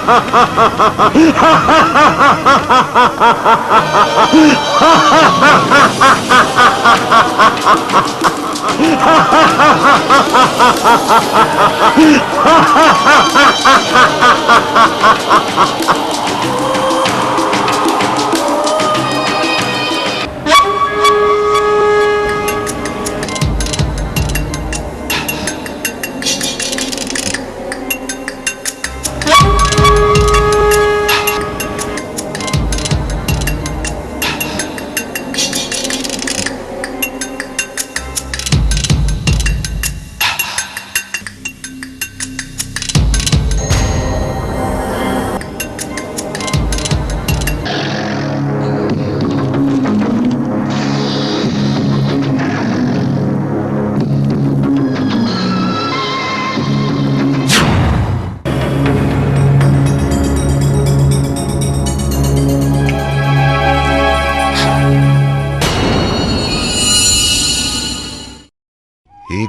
हे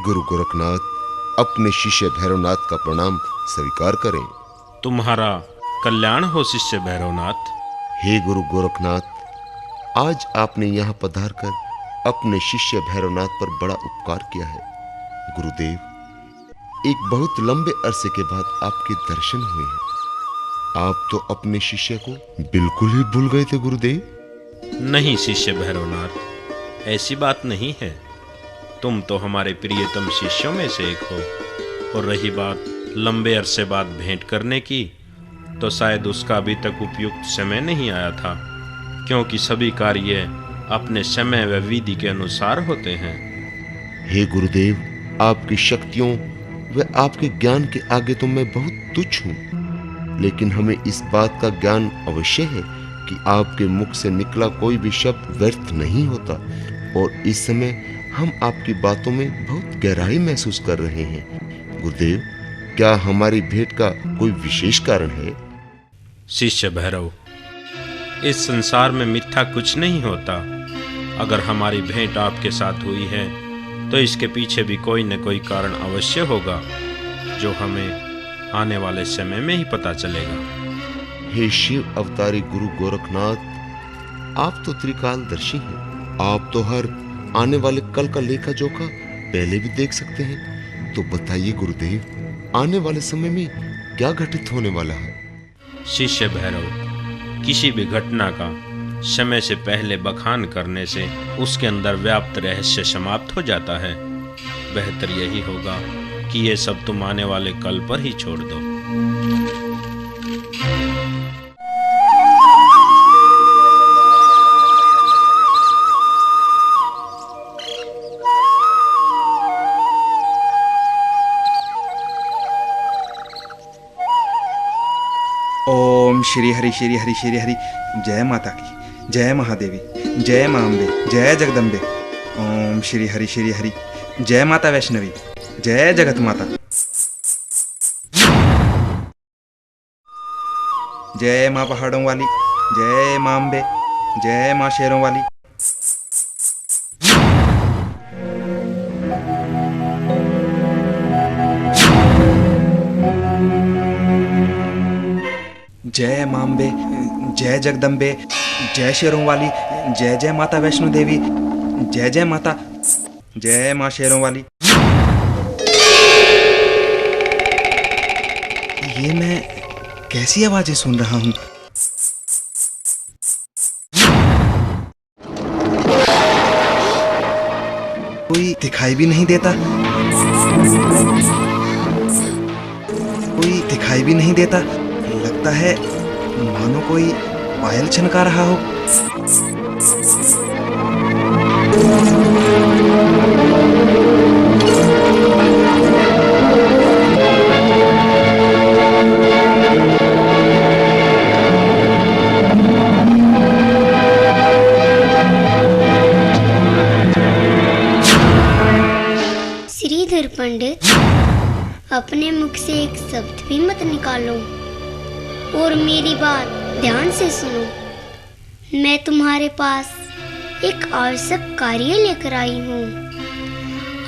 गुरु गोरखनाथ, अपने शिष्य भैरवनाथ का प्रणाम स्वीकार करें। तुम्हारा कल्याण हो शिष्य भैरवनाथ। हे गुरु गोरखनाथ, आज आपने यहाँ पधार कर अपने शिष्य भैरवनाथ पर बड़ा उपकार किया है। गुरुदेव, एक बहुत लंबे अरसे के बाद आपके दर्शन हुए हैं। आप तो अपने शिष्य को बिल्कुल ही भूल गए थे गुरुदेव। नहीं शिष्य भैरवनाथ, ऐसी बात नहीं है। तुम तो हमारे प्रियतम शिष्यों में से एक हो। और रही बात लंबे अरसे बाद भेंट करने की, तो शायद उसका अभी तक उपयुक्त समय नहीं आया था, क्योंकि सभी कार्य अपने समय व विधि के अनुसार होते हैं। हे गुरुदेव, आपकी शक्तियों व आपके ज्ञान के आगे तो मैं बहुत तुच्छ हूँ, लेकिन हमें इस बात का ज्ञान अवश्य है कि आपके मुख से निकला कोई भी शब्द व्यर्थ नहीं होता। और इस समय हम आपकी बातों में बहुत गहराई महसूस कर रहे हैं। गुरुदेव, क्या हमारी भेंट का कोई विशेष कारण है? शिष्य भैरव, इस संसार में मिथ्या कुछ नहीं होता। अगर हमारी भेंट आपके साथ हुई है तो इसके पीछे भी कोई न कोई कारण अवश्य होगा, जो हमें आने वाले समय में ही पता चलेगा। हे शिव अवतारी गुरु गोरखनाथ, आप तो त्रिकालदर्शी हैं। आप तो हर आने वाले कल का लेखा जोखा पहले भी देख सकते हैं। तो बताइए गुरुदेव, आने वाले समय में क्या घटित होने वाला है? शिष्य भैरव, किसी भी घटना का समय से पहले बखान करने से उसके अंदर व्याप्त रहस्य समाप्त हो जाता है। बेहतर यही होगा कि ये सब तुम आने वाले कल पर ही छोड़ दो। ओम श्री हरि श्री हरि श्री हरि। जय माता की, जय महादेवी, जय मां अम्बे, जय जगदम्बे। ओम श्री हरि श्री हरि। जय माता वैष्णवी, जय जगत माता। जय मां पहाड़ों वाली, जय मां अम्बे, जय मां शेरों वाली। जय मां अम्बे, जय जगदम्बे, जय शेरों वाली, जय जय माता वैष्णो देवी, जय जय माता, जय मां शेरों वाली। ये मैं कैसी आवाजें सुन रहा हूं? कोई दिखाई भी नहीं देता, कोई दिखाई भी नहीं देता। लगता है मानो कोई पायल छनका रहा हो। श्रीधर पंडित, अपने मुख से एक शब्द भी मत निकालो और मेरी बात ध्यान से सुनो। मैं तुम्हारे पास एक आवश्यक कार्य लेकर आई हूँ।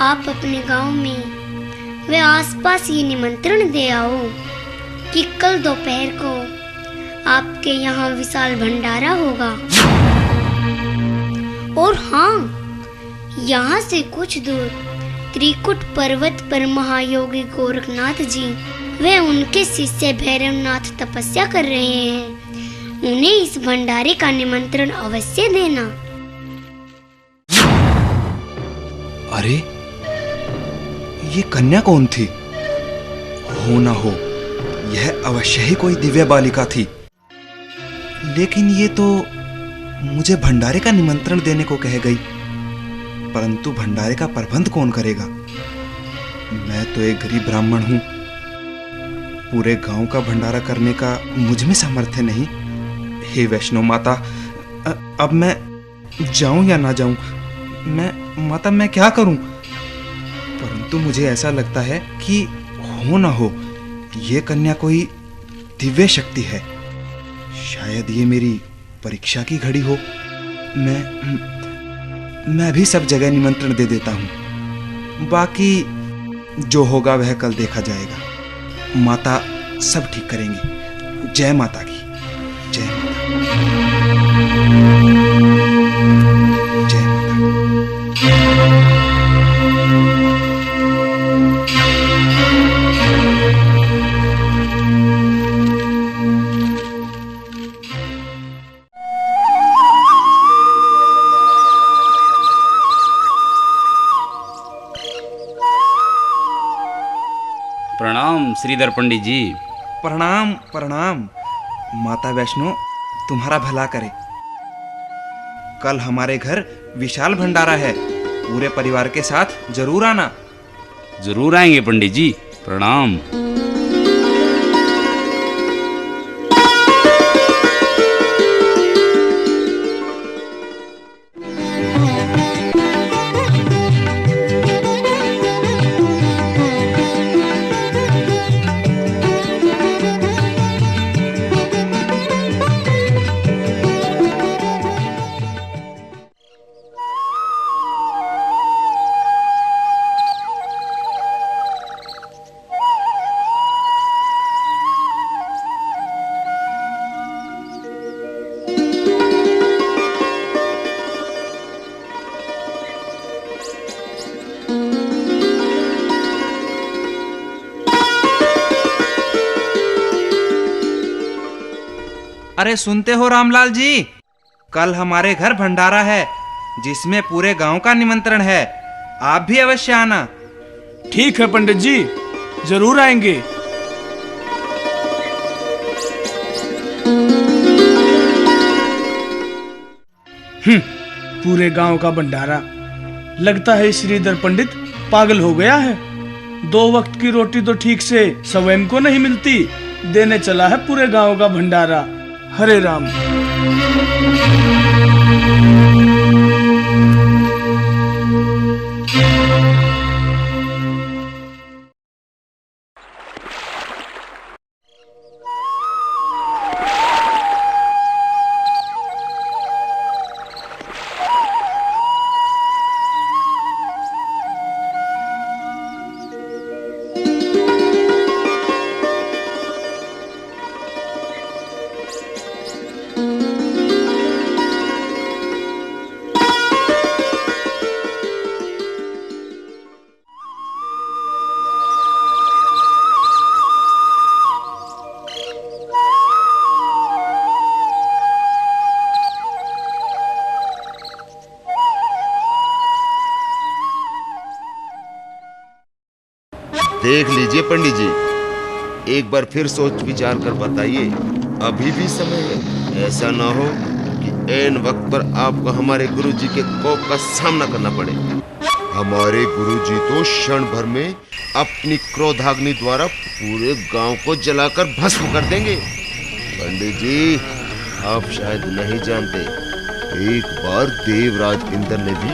आप अपने गांव में व आसपास ये निमंत्रण दे आओ कि कल दोपहर को आपके यहाँ विशाल भंडारा होगा। और हाँ, यहाँ से कुछ दूर त्रिकुट पर्वत पर महायोगी गोरखनाथ जी वे उनके शिष्य भैरवनाथ तपस्या कर रहे हैं। उन्हें इस भंडारे का निमंत्रण अवश्य देना। अरे, ये कन्या कौन थी? हो ना हो, यह अवश्य ही कोई दिव्य बालिका थी। लेकिन ये तो मुझे भंडारे का निमंत्रण देने को कह गई, परंतु भंडारे का प्रबंध कौन करेगा? मैं तो एक गरीब ब्राह्मण हूं, पूरे गांव का भंडारा करने का मुझ में सामर्थ्य नहीं। हे वैष्णो माता, अब मैं जाऊं या ना जाऊं? मैं क्या करूं? परंतु मुझे ऐसा लगता है कि हो ना हो ये कन्या कोई दिव्य शक्ति है। शायद ये मेरी परीक्षा की घड़ी हो। मैं भी सब जगह निमंत्रण दे देता हूं। बाकी जो होगा वह कल देखा जाएगा। माता सब ठीक करेंगी। जय माता की जय। जय माता। प्रणाम श्रीधर पंडित जी। प्रणाम प्रणाम। माता वैष्णो तुम्हारा भला करे। कल हमारे घर विशाल भंडारा है, पूरे परिवार के साथ जरूर आना। जरूर आएंगे पंडित जी। प्रणाम। अरे सुनते हो रामलाल जी, कल हमारे घर भंडारा है जिसमें पूरे गांव का निमंत्रण है। आप भी अवश्य आना। ठीक है पंडित जी, जरूर आएंगे। पूरे गांव का भंडारा। लगता है श्रीधर पंडित पागल हो गया है। 2 वक्त की रोटी तो ठीक से स्वयं को नहीं मिलती, देने चला है पूरे गांव का भंडारा। हरे राम। देख लीजिए पंडित जी, एक बार फिर सोच विचार कर बताइए। अभी भी समय है। ऐसा ना हो कि ऐन वक्त पर आपको हमारे गुरुजी के कोप का सामना करना पड़े। हमारे गुरुजी तो क्षण भर में अपनी क्रोधाग्नि द्वारा पूरे गांव को जलाकर भस्म कर देंगे। पंडित जी, आप शायद नहीं जानते, एक बार देवराज इंद्र ने भी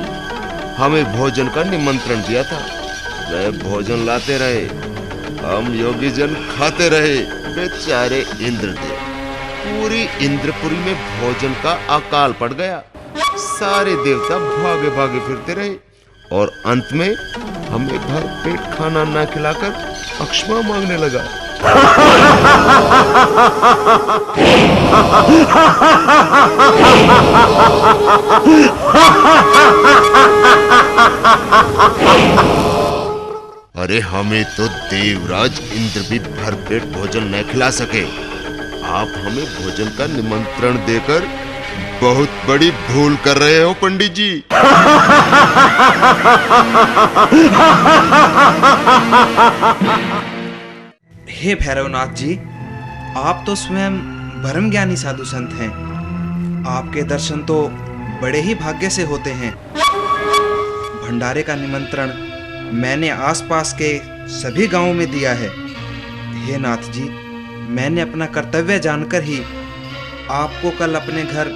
हमें भोजन का निमंत्रण दिया था। वे भोजन लाते रहे, हम योगी जन खाते रहे। बेचारे इंद्रदेव, पूरी इंद्रपुरी में भोजन का अकाल पड़ गया। सारे देवता भागे भागे फिरते रहे और अंत में हमें भर पेट खाना ना खिलाकर अक्षमा मांगने लगा। अरे हमें तो देवराज इंद्र भी भरपेट भोजन न खिला सके। आप हमें भोजन का निमंत्रण देकर बहुत बड़ी भूल कर रहे हो पंडित जी। हे भैरवनाथ जी, आप तो स्वयं ब्रह्म ज्ञानी साधु संत हैं। आपके दर्शन तो बड़े ही भाग्य से होते हैं। भंडारे का निमंत्रण मैंने आसपास के सभी गांवों में दिया है। हे नाथ जी, मैंने अपना कर्तव्य जानकर ही आपको कल अपने घर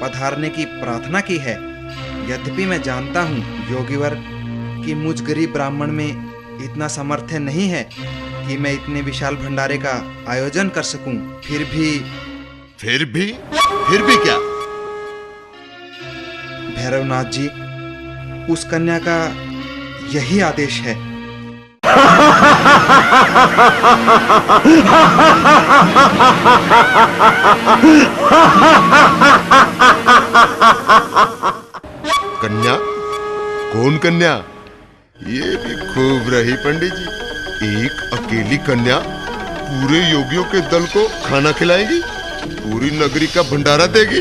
पधारने की प्रार्थना की है। यद्यपि मैं जानता हूँ योगीवर कि मुझ गरीब ब्राह्मण में इतना सामर्थ्य नहीं है कि मैं इतने विशाल भंडारे का आयोजन कर सकूं। फिर भी क्या? भैरवनाथ जी, उस कन्या का यही आदेश है। कन्या? कौन कन्या? ये भी खूब रही पंडित जी। एक अकेली कन्या पूरे योगियों के दल को खाना खिलाएगी, पूरी नगरी का भंडारा देगी।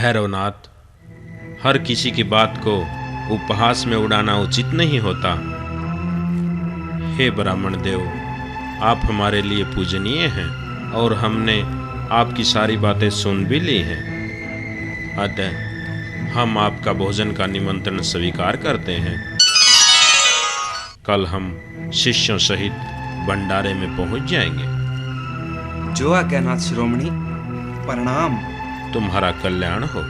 भैरवनाथ, हर किसी की बात को उपहास में उड़ाना उचित नहीं होता। हे ब्राह्मण देव, आप हमारे लिए पूजनीय हैं और हमने आपकी सारी बातें सुन भी ली हैं। अतः हम आपका भोजन का निमंत्रण स्वीकार करते हैं। कल हम शिष्यों सहित भंडारे में पहुंच जाएंगे। जो आज्ञानाथ शिरोमणि, प्रणाम। तुम्हारा कल्याण हो।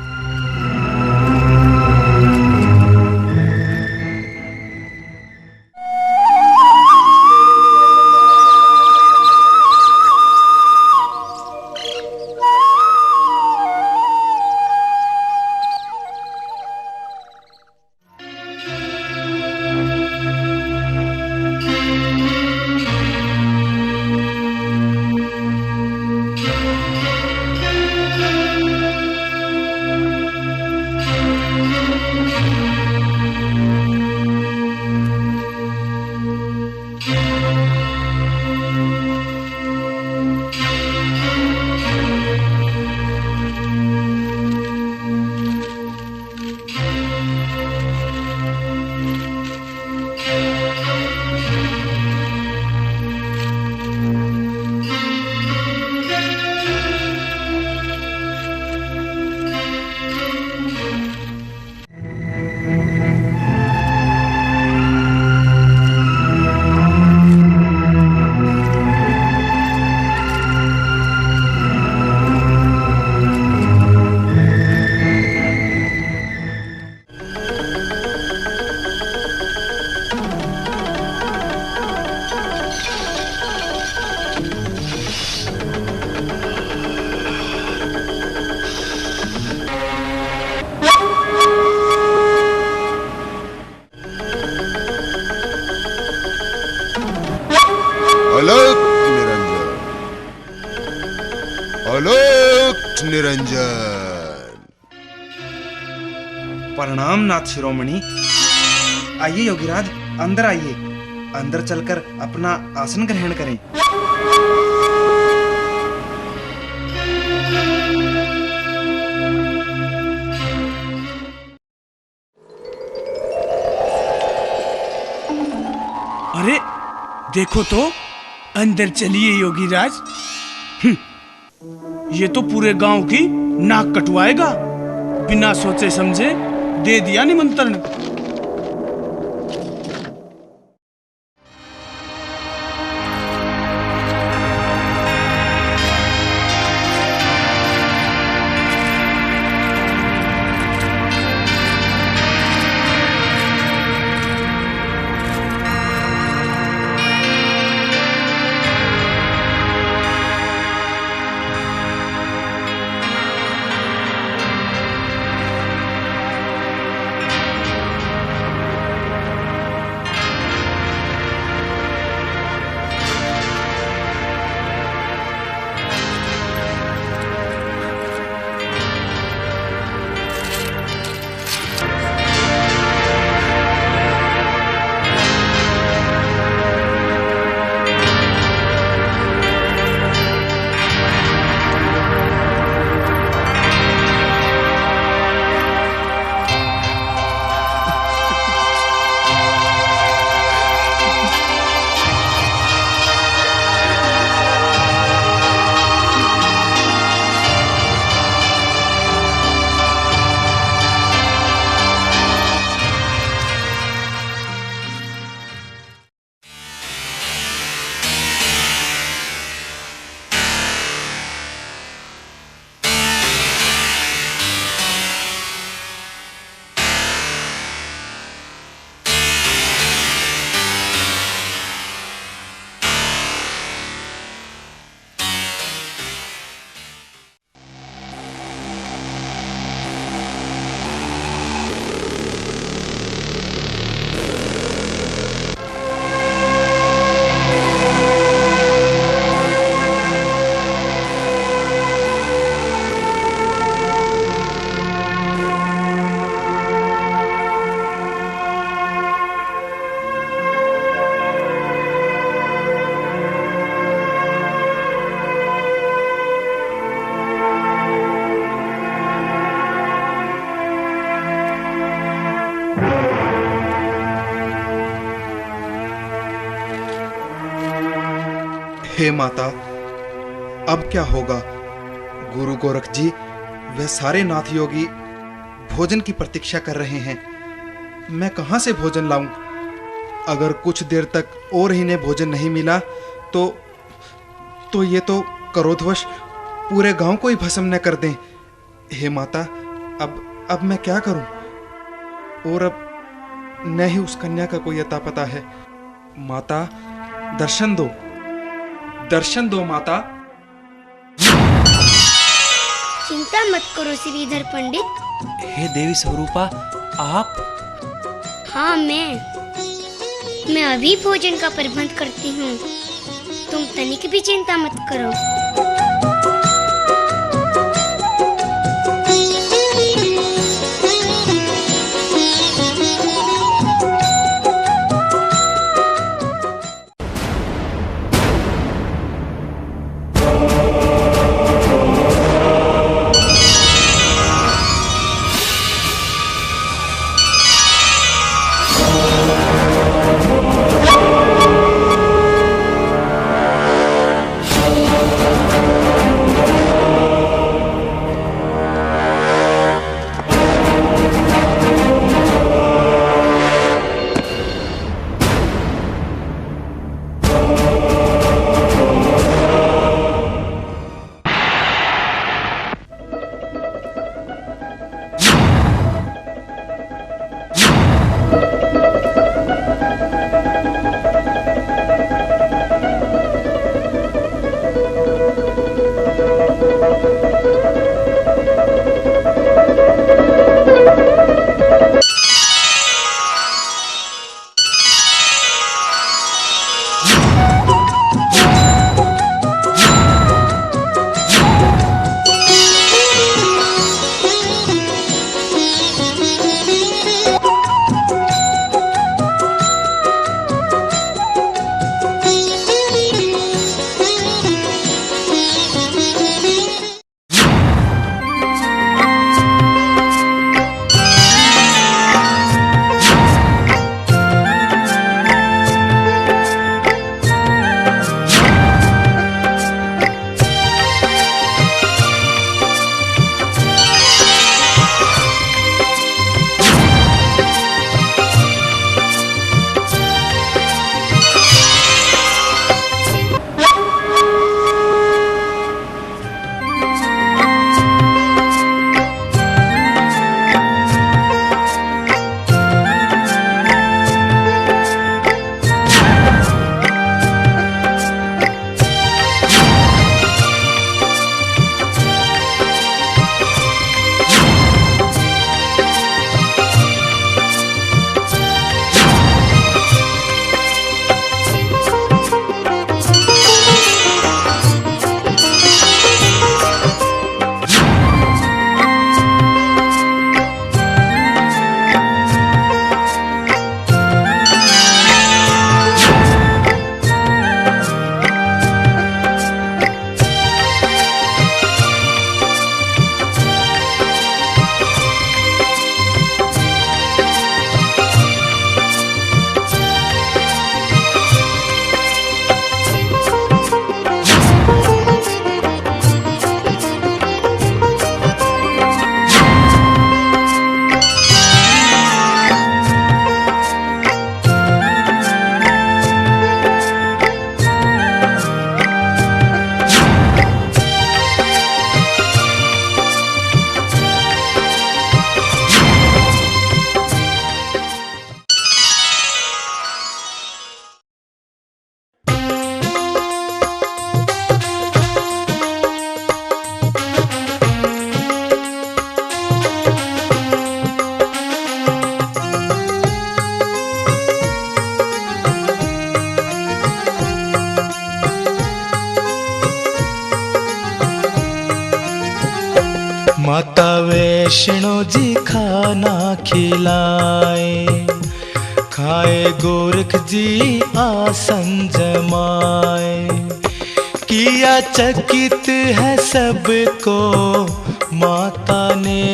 अलोक निरंजन। प्रणाम नाथ शिरोमणि। आइए योगीराज, अंदर आइए। अंदर चलकर अपना आसन ग्रहण करें। अरे देखो तो, अंदर चलिए योगीराज। ये तो पूरे गांव की नाक कटवाएगा। बिना सोचे समझे दे दिया निमंत्रण। हे माता, अब क्या होगा? गुरु गोरख जी वे सारे नाथ योगी भोजन की प्रतीक्षा कर रहे हैं। मैं कहाँ से भोजन लाऊं? अगर कुछ देर तक और इन्हें भोजन नहीं मिला तो ये तो क्रोधवश पूरे गांव को ही भस्म न कर दें। हे माता, अब मैं क्या करूं? और अब न ही उस कन्या का कोई अता पता है। माता, दर्शन दो माता। चिंता मत करो श्रीधर पंडित। हे देवी स्वरूपा, आप? हाँ, मैं अभी भोजन का प्रबंध करती हूँ। तुम तनिक भी चिंता मत करो। माता वैष्णो जी खाना खिलाए, खाए गोरख जी आसन जमाए। किया चकित है सबको माता ने,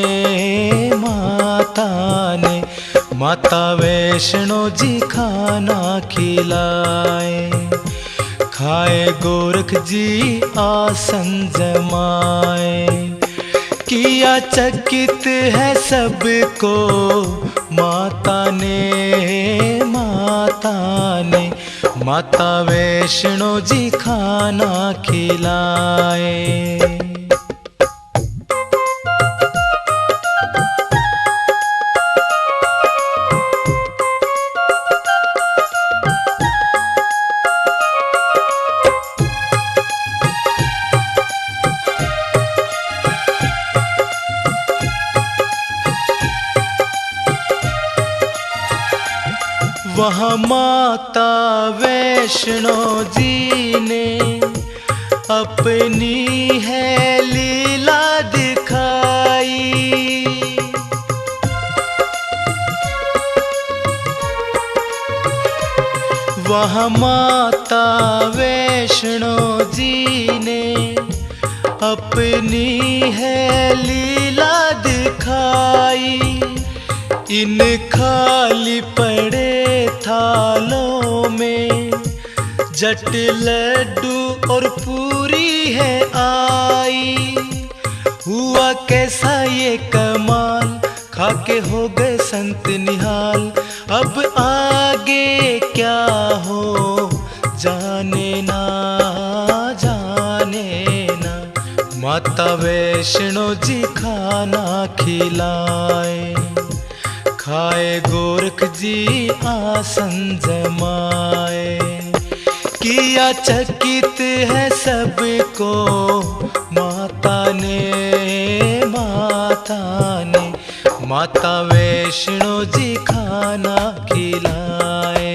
माता वैष्णो जी खाना खिलाए, खाए गोरख जी आसन जमाए। किया चकित है सबको माता ने, माता ने। माता वैष्णो जी खाना खिलाए। वहाँ माता वैष्णो जी ने अपनी है लीला दिखाई। वहाँ माता वैष्णो जी ने अपनी है लीला दिखाई। इन खाली पड़े थालों में जट लड्डू और पूरी है आई। हुआ कैसा ये कमाल, खाके हो गए संत निहाल। अब आगे क्या हो जाने ना, जाने ना। माता वैष्णो जी खाना खिलाए। खाए गोरख जी आसन जमाए। किया चकित है सबको माता ने, माता ने। माता वैष्णो जी खाना खिलाए।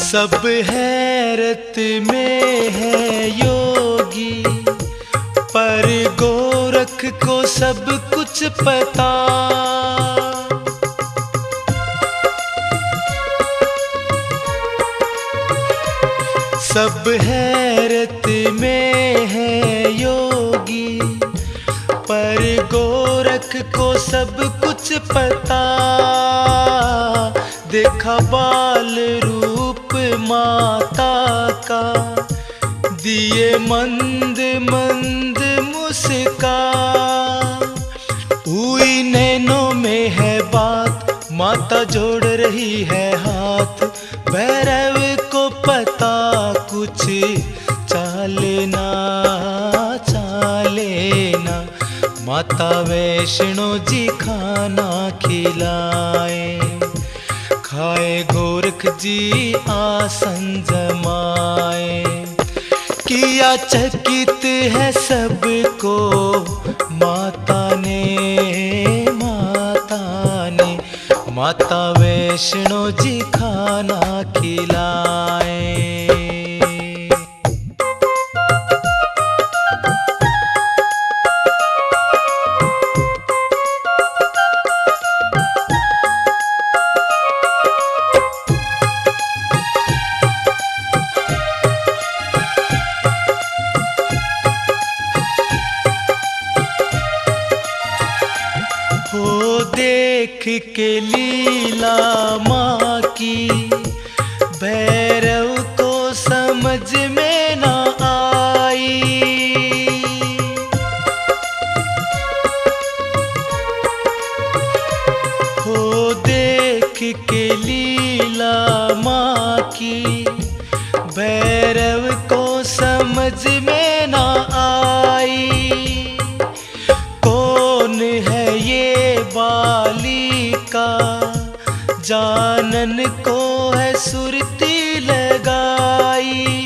सब हैरत में है योगी, पर गोरख को सब कुछ पता। सब हैरत में है योगी, पर गोरख को सब कुछ पता। देखा बाल रूप माता का, दिए मंद मंद मुस्का। हुई नैनों में है बात, माता जोड़ रही है हाथ। भैरव को पता कुछ चाले ना, चाले ना। माता वैष्णो जी खाना खिलाए। खाए गोरख जी आसन जमाए। किया चकित है सबको माता ने, माता ने। माता वैष्णो जी खाना खिलाए। देख के लीला माँ की, भैरव को समझ में ना आई। हो देख के लीला माँ की, भैरव को समझ में ना आई। कौन है ये बालिका, जानन को है सुरती लगाई।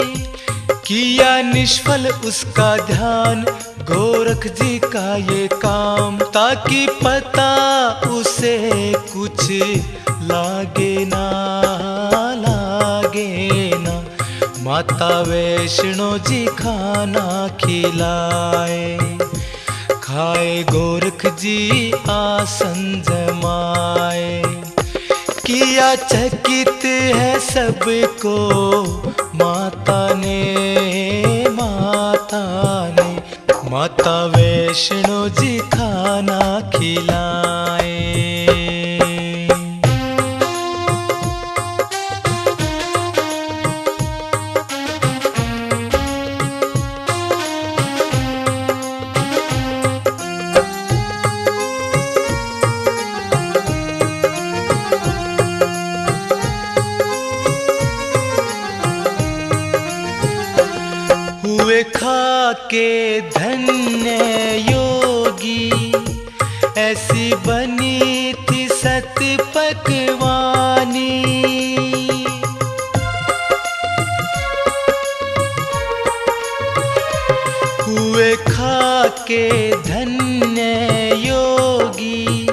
किया निष्फल उसका ध्यान, गोरख जी का ये काम। ताकि पता उसे कुछ लागे ना, लागे ना। माता वैष्णो जी खाना खिलाए। खाए गोरख जी आसन जमाए। किया चकित है सबको माता ने, माता ने। माता वैष्णो जी खाना खिलाए। हुए खा के धन्य योगी, ऐसी बनी थी सत पकवानी। हुए खा के धन्य योगी,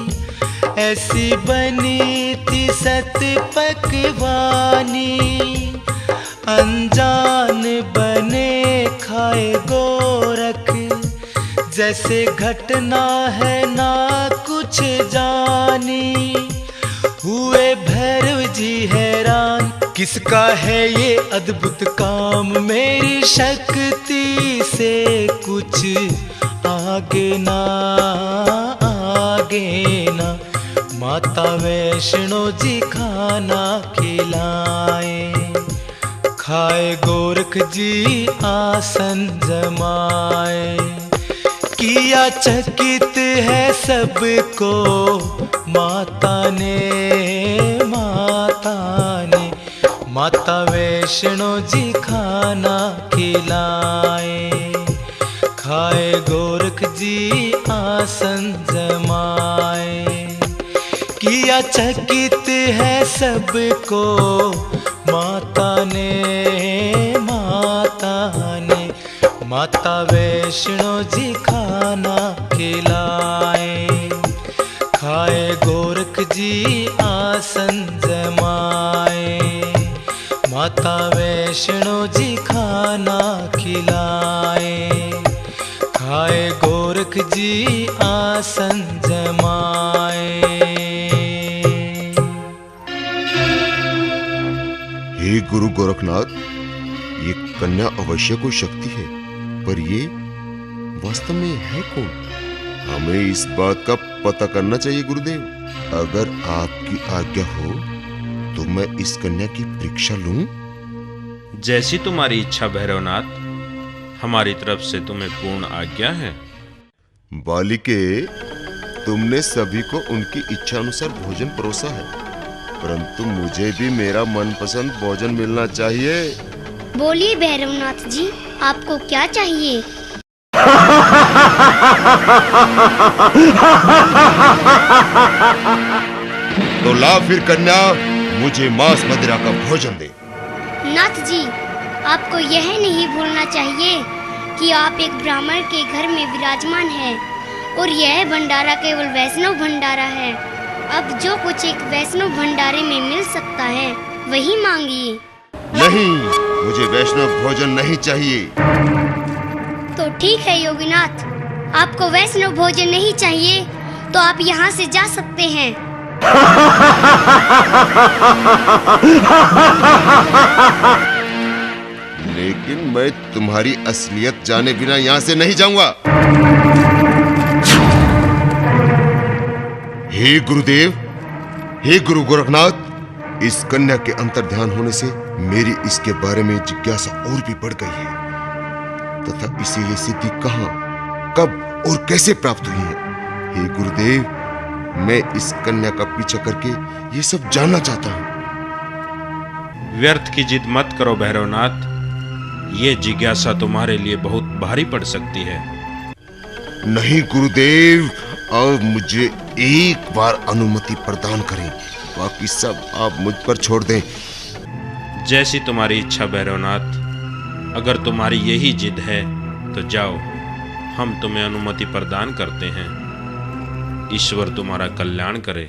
ऐसी बनी थी सत पकवानी। अनजान बने खाए गोरख, जैसे घटना है ना कुछ जानी। हुए भैरव जी हैरान, किसका है ये अद्भुत काम। मेरी शक्ति से कुछ आगे ना, आगे ना। माता वैष्णो जी खाना खिलाए। खाए गोरख जी आसन जमाए। किया चकित है सबको माता ने, माता ने। माता वैष्णो जी खाना खिलाए। खाए गोरख जी आसन जमाए। किया चकित है सबको माता ने, माता ने। माता वैष्णो जी खाना खिलाए। खाए गोरख जी आसन जमाए। माता वैष्णो जी खाना खिलाए। खाए गोरख जी आसन जमाए। हे गुरु गोरखनाथ, ये कन्या अवश्य कोई शक्ति है, पर ये वास्तव में है कौन? हमें इस बात का पता करना चाहिए गुरुदेव। अगर आपकी आज्ञा हो तो मैं इस कन्या की परीक्षा लूं? जैसी तुम्हारी इच्छा भैरवनाथ, हमारी तरफ से तुम्हें पूर्ण आज्ञा है। बालिके, तुमने सभी को उनकी इच्छा अनुसार भोजन परोसा है, परंतु मुझे भी मेरा मनपसंद भोजन मिलना चाहिए। बोलिए भैरवनाथ जी, आपको क्या चाहिए? तो ला फिर कन्या, मुझे मांस मदिरा का भोजन दे। नाथ जी, आपको यह नहीं भूलना चाहिए कि आप एक ब्राह्मण के घर में विराजमान हैं और यह भंडारा केवल वैष्णव भंडारा है। अब जो कुछ एक वैष्णव भंडारे में मिल सकता है वही मांगिए। नहीं, मुझे वैष्णव भोजन नहीं चाहिए। तो ठीक है योगीनाथ, आपको वैष्णव भोजन नहीं चाहिए तो आप यहाँ से जा सकते हैं। लेकिन मैं तुम्हारी असलियत जाने बिना यहाँ से नहीं जाऊंगा। हे गुरुदेव, हे गुरु गोरखनाथ, इस कन्या के अंतर ध्यान होने से मेरी इसके बारे में जिज्ञासा और भी बढ़ गई है तथा इसे ये सिद्धि कहाँ, कब और कैसे प्राप्त हुई है। हे गुरुदेव, मैं इस कन्या का पीछा करके ये सब जानना चाहता हूँ। व्यर्थ की जिद मत करो भैरवनाथ, ये जिज्ञासा तुम्हारे लिए बहुत भारी पड़ सकती है। नहीं गुरुदेव, अब मुझे एक बार अनुमति प्रदान करें, बाकी सब आप मुझ पर छोड़ दें। जैसी तुम्हारी इच्छा भैरवनाथ, अगर तुम्हारी यही जिद है तो जाओ, हम तुम्हें अनुमति प्रदान करते हैं। ईश्वर तुम्हारा कल्याण करे।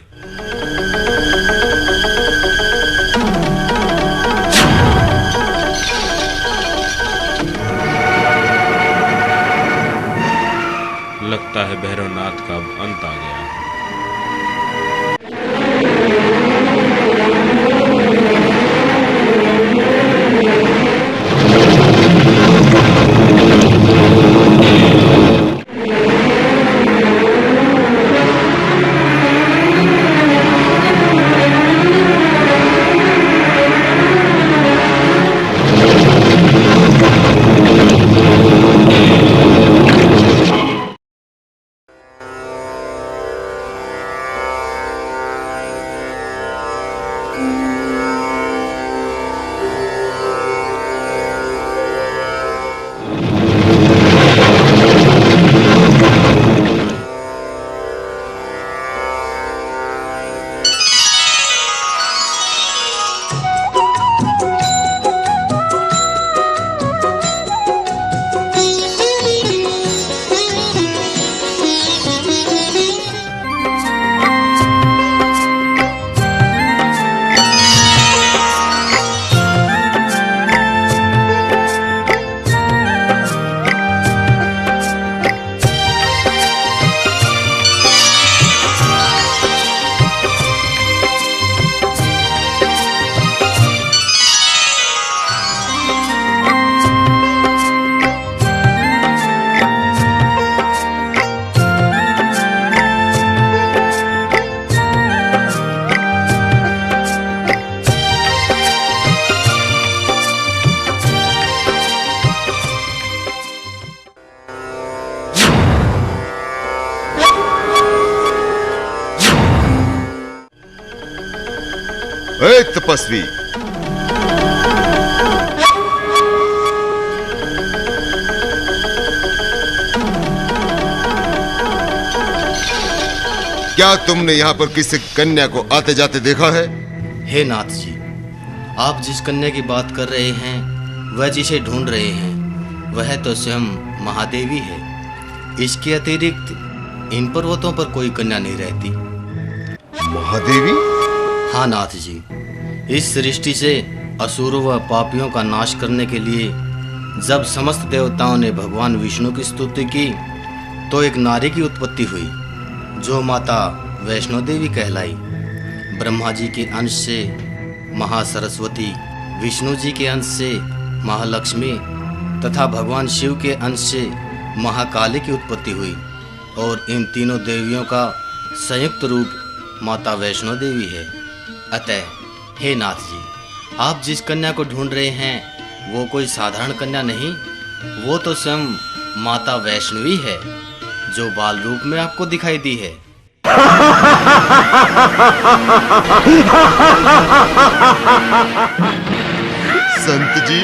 लगता है तपस्वी। क्या तुमने यहाँ पर किसी कन्या को आते जाते देखा है? हे नाथ जी, आप जिस कन्या की बात कर रहे हैं, वह जिसे ढूंढ रहे हैं, वह तो स्वयं महादेवी है। इसके अतिरिक्त इन पर्वतों पर कोई कन्या नहीं रहती। महादेवी? हाँ नाथ जी, इस सृष्टि से असुरों व पापियों का नाश करने के लिए जब समस्त देवताओं ने भगवान विष्णु की स्तुति की, तो एक नारी की उत्पत्ति हुई जो माता वैष्णो देवी कहलाई। ब्रह्मा जी के अंश से महासरस्वती, विष्णु जी के अंश से महालक्ष्मी तथा भगवान शिव के अंश से महाकाली की उत्पत्ति हुई, और इन तीनों देवियों का संयुक्त रूप माता वैष्णो देवी है। अतः हे नाथ जी, आप जिस कन्या को ढूंढ रहे हैं वो कोई साधारण कन्या नहीं, वो तो स्वयं माता वैष्णवी है जो बाल रूप में आपको दिखाई दी है। संत जी,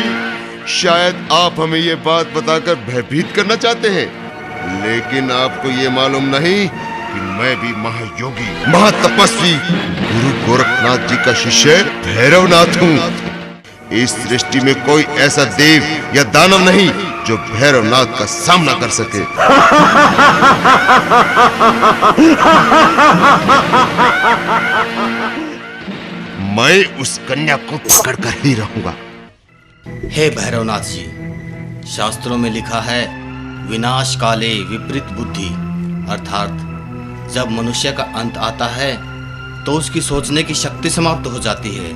शायद आप हमें ये बात बताकर भयभीत करना चाहते हैं, लेकिन आपको ये मालूम नहीं कि मैं भी महायोगी, महातपस्वी गुरु गोरखनाथ जी का शिष्य भैरवनाथ हूँ। इस सृष्टि में कोई ऐसा देव या दानव नहीं जो भैरवनाथ का सामना कर सके। मैं उस कन्या को पकड़कर ही रहूंगा। हे भैरवनाथ जी, शास्त्रों में लिखा है, विनाश काले विपरीत बुद्धि, अर्थात जब मनुष्य का अंत आता है तो उसकी सोचने की शक्ति समाप्त हो जाती है।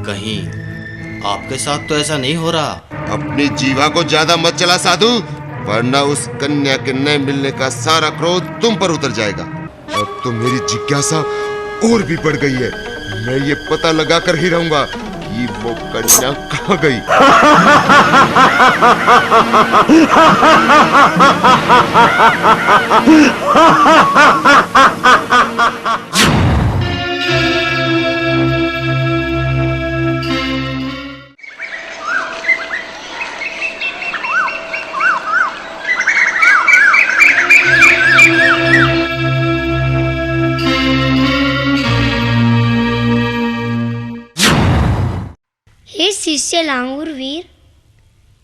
कहीं आपके साथ तो ऐसा नहीं हो रहा? अपनी जीवा को ज्यादा मत चला साधु, वरना उस कन्या के न मिलने का सारा क्रोध तुम पर उतर जाएगा। अब तो मेरी जिज्ञासा और भी बढ़ गई है। मैं ये पता लगा कर ही रहूंगा कि वो कन्या कहाँ गई। हे शिष्य लांगुर वीर,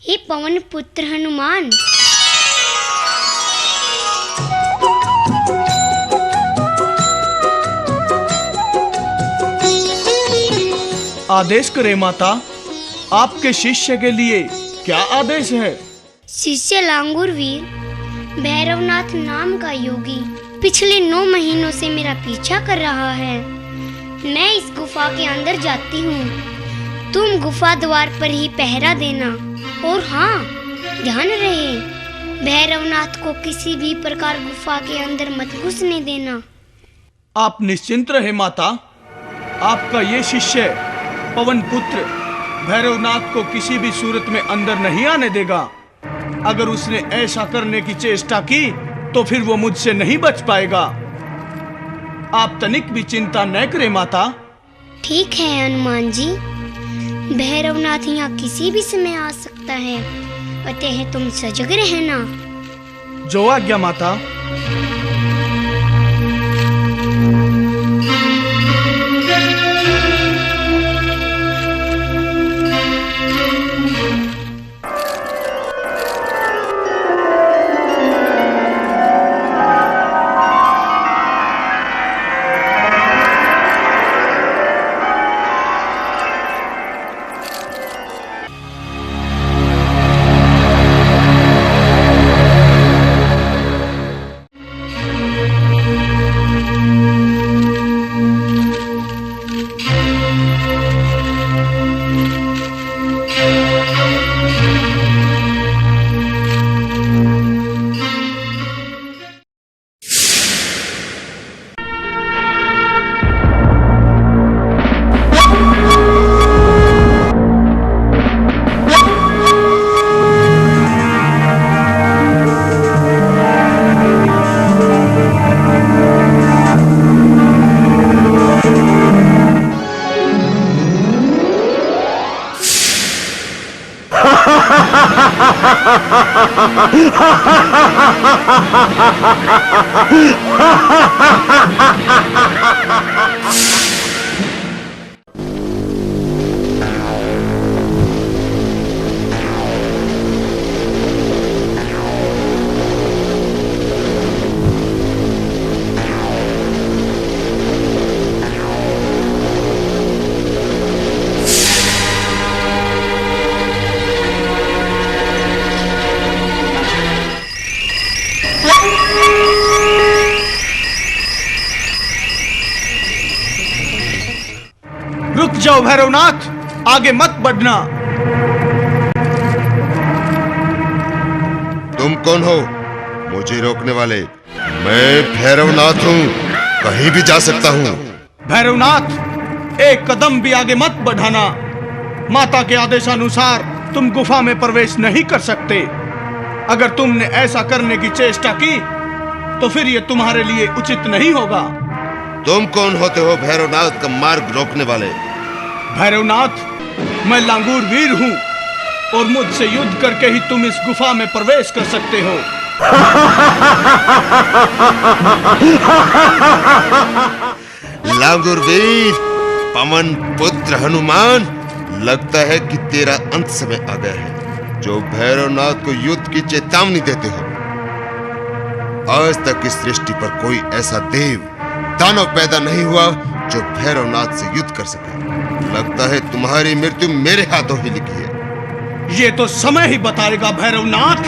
हे पवन पुत्र हनुमान, आदेश करे माता, आपके शिष्य के लिए क्या आदेश है? शिष्य लांगुर वीर, भैरवनाथ नाम का योगी पिछले 9 महीनों से मेरा पीछा कर रहा है। मैं इस गुफा के अंदर जाती हूँ, तुम गुफा द्वार पर ही पहरा देना। और हाँ, ध्यान रहे, भैरवनाथ को किसी भी प्रकार गुफा के अंदर मत घुसने देना। आप निश्चिंत रहे माता, आपका ये शिष्य पवन पुत्र भैरवनाथ को किसी भी सूरत में अंदर नहीं आने देगा। अगर उसने ऐसा करने की चेष्टा की तो फिर वो मुझसे नहीं बच पाएगा। आप तनिक भी चिंता न करें माता। ठीक है हनुमान जी, भैरवनाथ यहाँ किसी भी समय आ सकता है, अतः तुम सजग रहना। जो आज्ञा माता। रुक जाओ भैरवनाथ, आगे मत बढ़ना। तुम कौन हो मुझे रोकने वाले? मैं भैरवनाथ हूँ, कहीं भी जा सकता हूँ। भैरवनाथ, एक कदम भी आगे मत बढ़ाना। माता के आदेशानुसार तुम गुफा में प्रवेश नहीं कर सकते। अगर तुमने ऐसा करने की चेष्टा की तो फिर ये तुम्हारे लिए उचित नहीं होगा। तुम कौन होते हो भैरवनाथ का मार्ग रोकने वाले? भैरवनाथ, मैं लांगूर वीर हूँ और मुझसे युद्ध करके ही तुम इस गुफा में प्रवेश कर सकते हो। लांगूर वीर, पवन पुत्र हनुमान, लगता है कि तेरा अंत समय आ गया है, जो भैरवनाथ को युद्ध की चेतावनी देते हो। आज तक इस सृष्टि पर कोई ऐसा देव दानव पैदा नहीं हुआ जो भैरवनाथ से युद्ध कर सके। लगता है तुम्हारी मृत्यु मेरे हाथों ही लिखी है। ये तो समय ही बताएगा भैरवनाथ।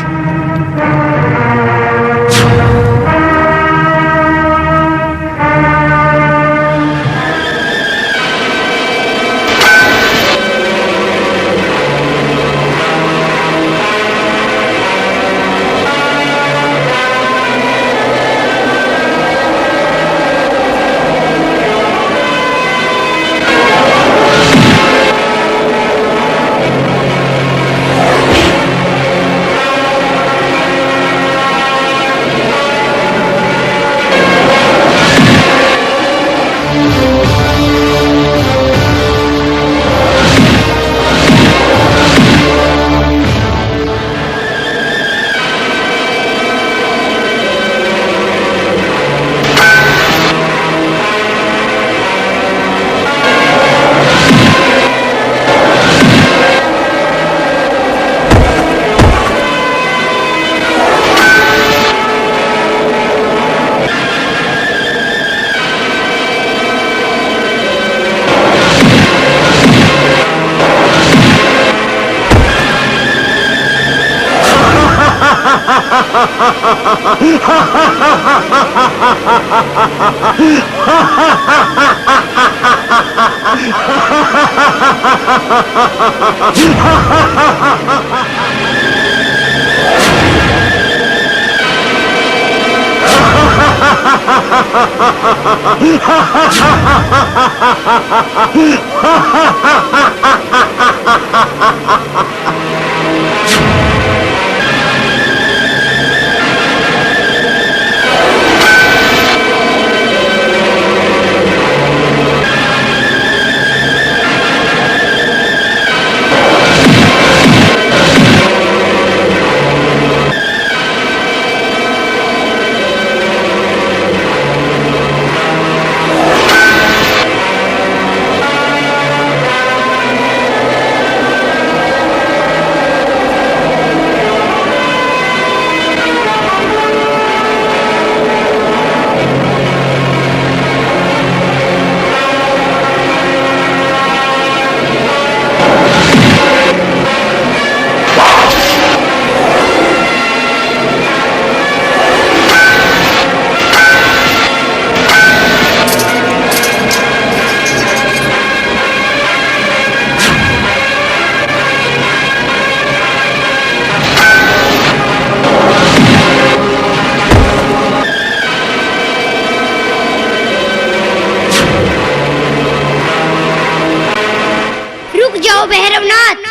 भैरवनाथ,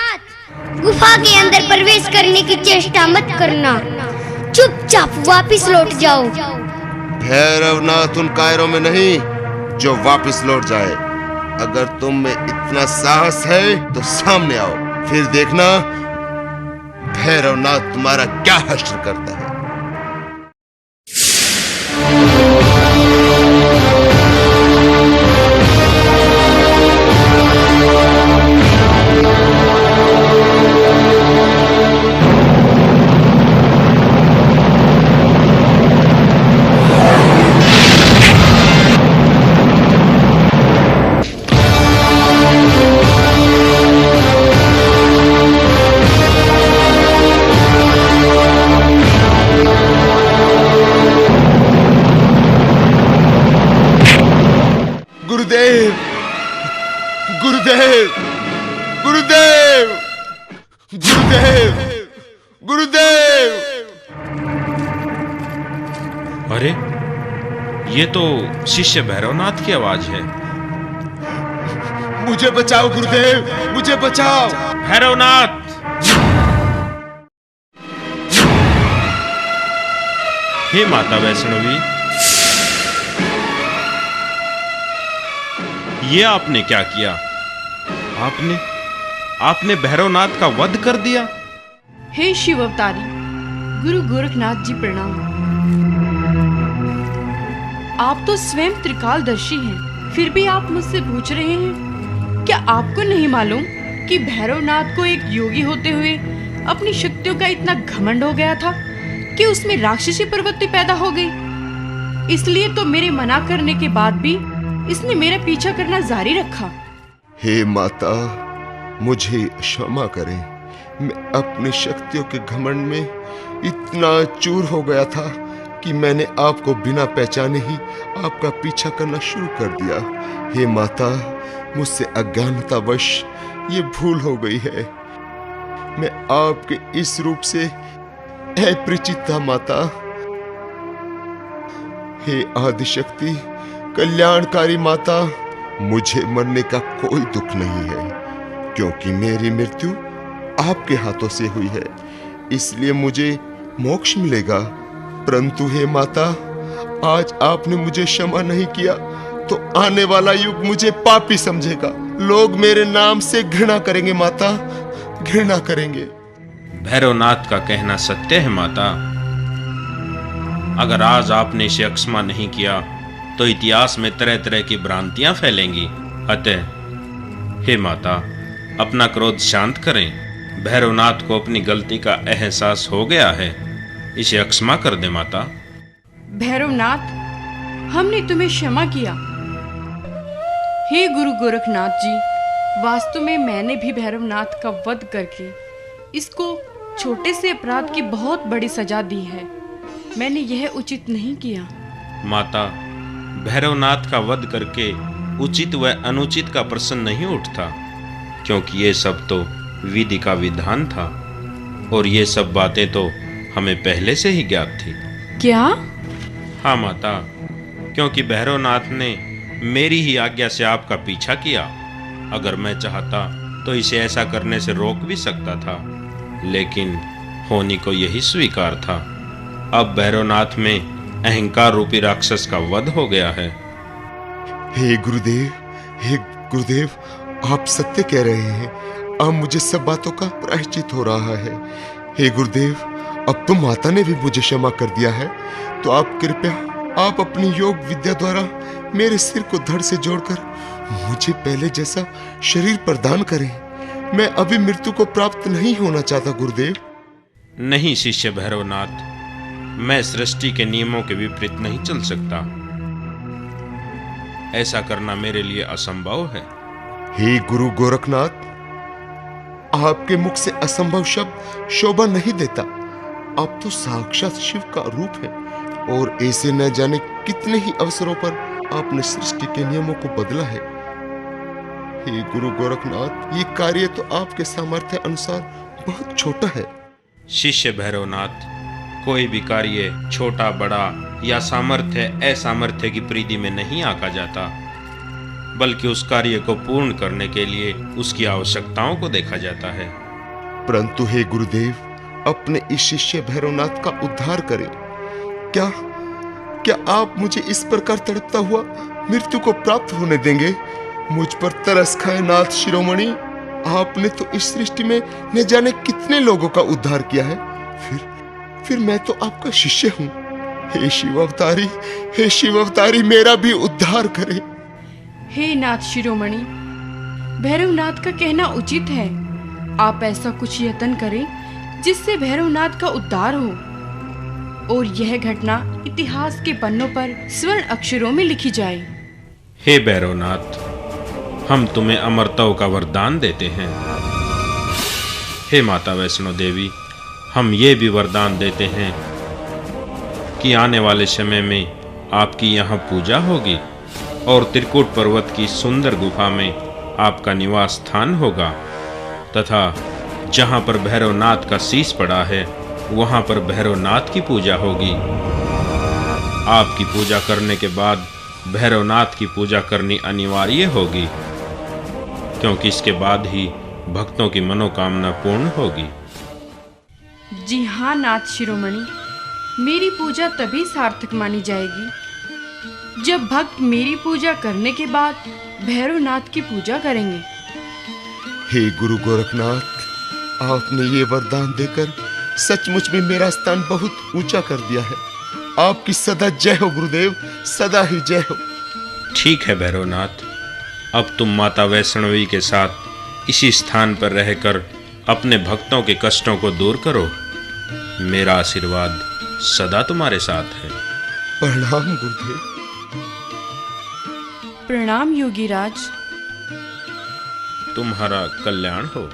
गुफा के अंदर प्रवेश करने की चेष्टा मत करना, चुपचाप वापस लौट जाओ। भैरवनाथ उन कायरों में नहीं जो वापस लौट जाए। अगर तुम में इतना साहस है तो सामने आओ, फिर देखना भैरवनाथ तुम्हारा क्या हश्र करता है। गुरुदेव, गुरुदेव, गुरुदेव, गुरुदेव, गुरुदेव। अरे ये तो शिष्य भैरवनाथ की आवाज है। मुझे बचाओ गुरुदेव, मुझे बचाओ। भैरवनाथ! हे माता वैष्णवी, ये आपने क्या किया? आपने भैरवनाथ का वध कर दिया। हे शिव अवतारी गुरु गोरखनाथ जी प्रणाम। आप तो स्वयं त्रिकालदर्शी हैं, फिर भी आप मुझसे पूछ रहे हैं। क्या आपको नहीं मालूम कि भैरवनाथ को एक योगी होते हुए अपनी शक्तियों का इतना घमंड हो गया था कि उसमें राक्षसी प्रवृत्ति पैदा हो गई। इसलिए तो मेरे मना करने के बाद भी इसने मेरा पीछा करना जारी रखा। हे माता, मुझे क्षमा करें। मैं अपनी शक्तियों के घमंड में इतना चूर हो गया था कि मैंने आपको बिना पहचाने ही आपका पीछा करना शुरू कर दिया। हे माता, मुझसे अज्ञानतावश ये भूल हो गई है। मैं आपके इस रूप से अपरिचित था माता। हे आदिशक्ति, कल्याणकारी माता, मुझे मरने का कोई दुख नहीं है, क्योंकि मेरी मृत्यु आपके हाथों से हुई है, इसलिए मुझे मोक्ष मिलेगा। परंतु हे माता, आज आपने मुझे क्षमा नहीं किया तो आने वाला युग मुझे पापी समझेगा। लोग मेरे नाम से घृणा करेंगे माता, घृणा करेंगे। भैरवनाथ का कहना सत्य है माता। अगर आज आपने इसे अक्षमा नहीं किया तो इतिहास में तरह तरह की भ्रांतियां फैलेंगी। अतः हे माता, अपना क्रोध शांत करें। भैरवनाथ को अपनी गलती का एहसास हो गया है, इसे अक्षमा कर दे माता। भैरवनाथ, हमने तुम्हें क्षमा किया। हे गुरु गोरखनाथ जी, वास्तव में मैंने भी भैरवनाथ का वध करके इसको छोटे से अपराध की बहुत बड़ी सजा दी है। मैंने यह उचित नहीं किया। माता, भैरवनाथ का वध करके उचित व अनुचित का प्रश्न नहीं उठता, क्योंकि ये सब तो विधि का विधान था और ये सब बातें तो हमें पहले से ही ज्ञात थी। क्या? हाँ माता, क्योंकि भैरवनाथ ने मेरी ही आज्ञा से आपका पीछा किया। अगर मैं चाहता तो इसे ऐसा करने से रोक भी सकता था, लेकिन होनी को यही स्वीकार था। अब भैरवनाथ में अहंकार रूपी राक्षस का वध हो गया है। हे गुरुदेव, हे गुरुदेव, आप सत्य कह रहे हैं। अब मुझे सब बातों का प्रायश्चित हो रहा है। हे गुरुदेव, अब तो माता ने भी मुझे क्षमा कर दिया है, तो आप कृपया आप अपनी योग विद्या द्वारा मेरे सिर को धड़ से जोड़कर मुझे पहले जैसा शरीर प्रदान करें। मैं अभी मृत्यु को प्राप्त नहीं होना चाहता गुरुदेव। नहीं शिष्य भैरवनाथ, मैं सृष्टि के नियमों के विपरीत नहीं चल सकता। ऐसा करना मेरे लिए असंभव है। हे गुरु गोरखनाथ, आपके मुख से असंभव शब्द शोभा नहीं देता। आप तो साक्षात शिव का रूप है, और ऐसे न जाने कितने ही अवसरों पर आपने सृष्टि के नियमों को बदला है। हे गुरु गोरखनाथ, ये कार्य तो आपके सामर्थ्य अनुसार बहुत छोटा है। शिष्य भैरवनाथ, कोई भी कार्य छोटा बड़ा या सामर्थ्य असामर्थ्य की परिधि में नहीं आंका जाता, बल्कि उस कार्य को पूर्ण करने के लिए उसकी आवश्यकताओं को देखा जाता है। परंतु हे गुरुदेव, अपने इस शिष्य भैरवनाथ का उद्धार करें। क्या आप मुझे इस प्रकार तड़पता हुआ मृत्यु को प्राप्त होने देंगे? मुझ पर तरस खाए नाथ शिरोमणि, आपने तो इस सृष्टि में न जाने कितने लोगों का उद्धार किया है, फिर मैं तो आपका शिष्य हूँ। हे शिव अवतारी, मेरा भी उद्धार करे। हे नाथ शिरोमणि, भैरवनाथ का कहना उचित है। आप ऐसा कुछ यत्न करें जिससे भैरवनाथ का उद्धार हो और यह घटना इतिहास के पन्नों पर स्वर्ण अक्षरों में लिखी जाए। हे भैरवनाथ, हम तुम्हें अमरत्व का वरदान देते हैं। हे माता वैष्णो देवी, हम ये भी वरदान देते हैं कि आने वाले समय में आपकी यहाँ पूजा होगी और त्रिकूट पर्वत की सुंदर गुफा में आपका निवास स्थान होगा तथा जहाँ पर भैरवनाथ का शीश पड़ा है वहाँ पर भैरवनाथ की पूजा होगी। आपकी पूजा करने के बाद भैरवनाथ की पूजा करनी अनिवार्य होगी, क्योंकि इसके बाद ही भक्तों की मनोकामना पूर्ण होगी। जी हाँ नाथ शिरोमणि, मेरी पूजा तभी सार्थक मानी जाएगी जब भक्त मेरी पूजा करने के बाद भैरवनाथ की पूजा करेंगे। हे गुरु गोरखनाथ, आपने ये वरदान देकर सचमुच में मेरा स्थान बहुत ऊंचा कर दिया है। आपकी सदा जय हो गुरुदेव, सदा ही जय हो। ठीक है भैरवनाथ, अब तुम माता वैष्णवी के साथ इसी स्थान पर रहकर अपने भक्तों के कष्टों को दूर करो। मेरा आशीर्वाद सदा तुम्हारे साथ है। प्रणाम गुरुदेव। प्रणाम योगीराज। तुम्हारा कल्याण हो।